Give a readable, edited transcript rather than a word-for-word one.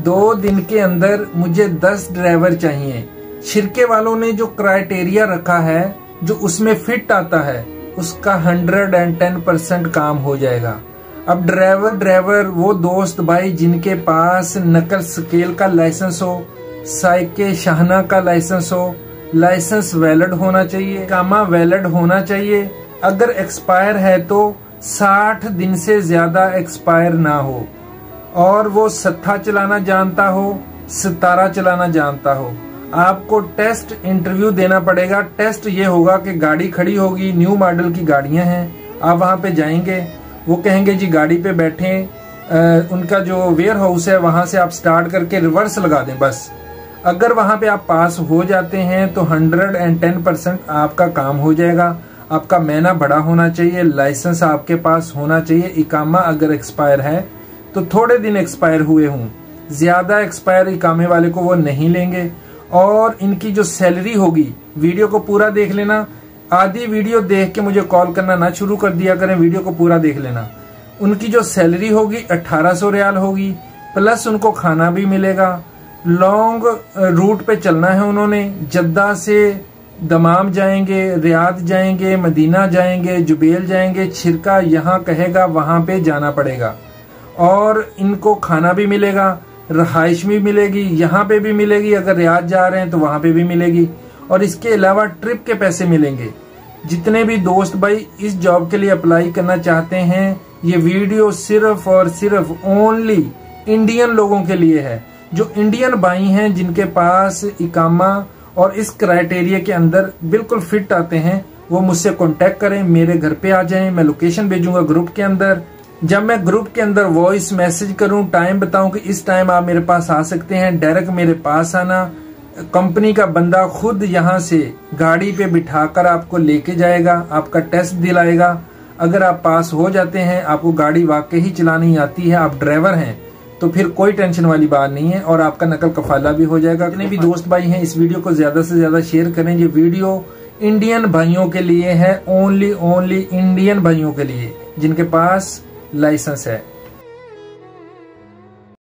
2 दिन के अंदर मुझे 10 ड्राइवर चाहिए। शिरके वालों ने जो क्राइटेरिया रखा है, जो उसमें फिट आता है, उसका 110% काम हो जाएगा। अब ड्राइवर वो दोस्त भाई जिनके पास नकल स्केल का लाइसेंस हो, साइके शाहना का लाइसेंस हो, लाइसेंस वैलिड होना चाहिए, इकामा वैलिड होना चाहिए। अगर एक्सपायर है तो 60 दिन से ज्यादा एक्सपायर ना हो, और वो सत्था चलाना जानता हो, सितारा चलाना जानता हो। आपको टेस्ट इंटरव्यू देना पड़ेगा। टेस्ट ये होगा कि गाड़ी खड़ी होगी, न्यू मॉडल की गाड़ियां हैं, आप वहां पे जाएंगे, वो कहेंगे जी गाड़ी पे बैठें, उनका जो वेयर हाउस है वहां से आप स्टार्ट करके रिवर्स लगा दें बस। अगर वहां पे आप पास हो जाते हैं तो 110% आपका काम हो जाएगा। आपका महीना बड़ा होना चाहिए, लाइसेंस आपके पास होना चाहिए। इकामा अगर एक्सपायर है तो थोड़े दिन एक्सपायर हुए हों, ज्यादा एक्सपायर इकामे वाले को वो नहीं लेंगे। और इनकी जो सैलरी होगी, वीडियो को पूरा देख लेना, आधी वीडियो देख के मुझे कॉल करना ना शुरू कर दिया करें, वीडियो को पूरा देख लेना। उनकी जो सैलरी होगी 1800 रियाल होगी, प्लस उनको खाना भी मिलेगा। लॉन्ग रूट पे चलना है उन्होंने, जद्दा से दमाम जाएंगे, रियाद जाएंगे, मदीना जाएंगे, जुबेल जाएंगे, छिरका यहाँ कहेगा वहां पे जाना पड़ेगा। और इनको खाना भी मिलेगा, रहाइश भी मिलेगी, यहाँ पे भी मिलेगी, अगर रियाद जा रहे हैं तो वहां पे भी मिलेगी। और इसके अलावा ट्रिप के पैसे मिलेंगे। जितने भी दोस्त भाई इस जॉब के लिए अप्लाई करना चाहते हैं, ये वीडियो सिर्फ और सिर्फ ओनली इंडियन लोगों के लिए है। जो इंडियन भाई हैं जिनके पास इकामा और इस क्राइटेरिया के अंदर बिल्कुल फिट आते हैं, वो मुझसे कांटेक्ट करें, मेरे घर पे आ जाएं। मैं लोकेशन भेजूंगा ग्रुप के अंदर। जब मैं ग्रुप के अंदर वॉइस मैसेज करूं, टाइम बताऊं कि इस टाइम आप मेरे पास आ सकते हैं, डायरेक्ट मेरे पास आना। कंपनी का बंदा खुद यहाँ से गाड़ी पे बिठाकर आपको लेके जाएगा, आपका टेस्ट दिलाएगा। अगर आप पास हो जाते हैं, आपको गाड़ी वाकई ही चलानी आती है, आप ड्राइवर हैं, तो फिर कोई टेंशन वाली बात नहीं है, और आपका नकल कफाला भी हो जाएगा। जितने भी दोस्त भाई हैं, इस वीडियो को ज्यादा से ज्यादा शेयर करें। ये वीडियो इंडियन भाइयों के लिए है, ओनली इंडियन भाइयों के लिए जिनके पास लाइसेंस है।